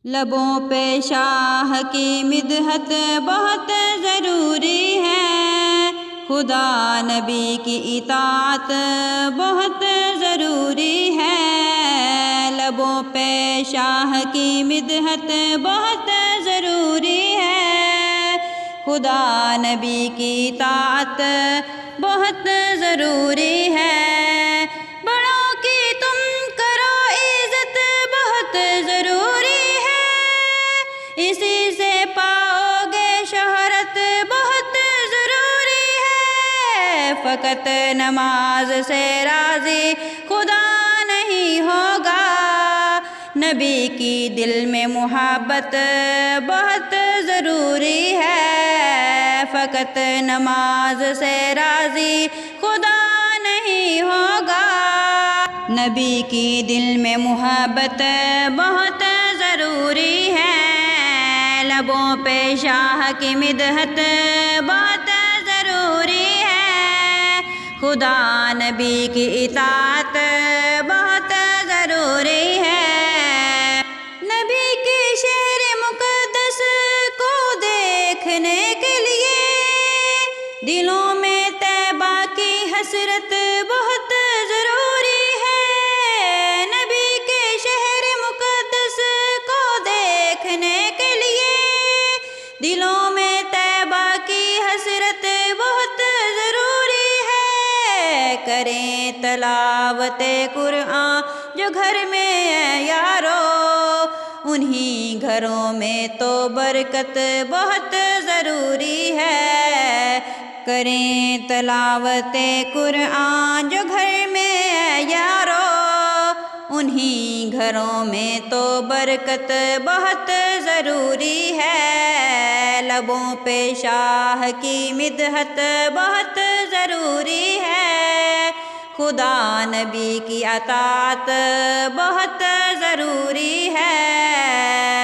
لبوں پہ شاہ کی مدحت بہت ضروری ہے، خدا نبی کی اطاعت بہت ضروری ہے۔ لبوں پہ شاہ کی مدحت بہت ضروری ہے، خدا نبی کی اطاعت بہت ضروری ہے۔ بڑوں کی تم کرو عزت بہت ضروری ہے، اسی سے پاؤ گے شہرت بہت ضروری ہے۔ فقط نماز سے راضی خدا نہیں ہوگا، نبی کی دل میں محبت بہت ضروری ہے۔ فقط نماز سے راضی خدا نہیں ہوگا، نبی کی دل میں محبت بہت ضروری ہے۔ لبوں پہ شاہ کی مدحت بہت ضروری ہے، خدا نبی کی اطاعت بہت ضروری ہے۔ نبی کے شہر مقدس کو دیکھنے کے لیے دلوں میں طیبہ کی حسرت بہت ضروری ہے۔ نبی کے شہر مقدس کو دیکھنے کے لیے دلوں میں طیبہ کی حسرت بہت ضروری ہے۔ کریں تلاوت قرآن جو گھر میں ہے یارو، انہی گھروں میں تو برکت بہت ضروری ہے۔ کریں تلاوت قرآن جو گھر میں ہے یارو، انہی گھروں میں تو برکت بہت ضروری ہے۔ لبوں پہ شاہ کی مدحت بہت ضروری ہے، خدا نبی کی اطاعت بہت ضروری ہے۔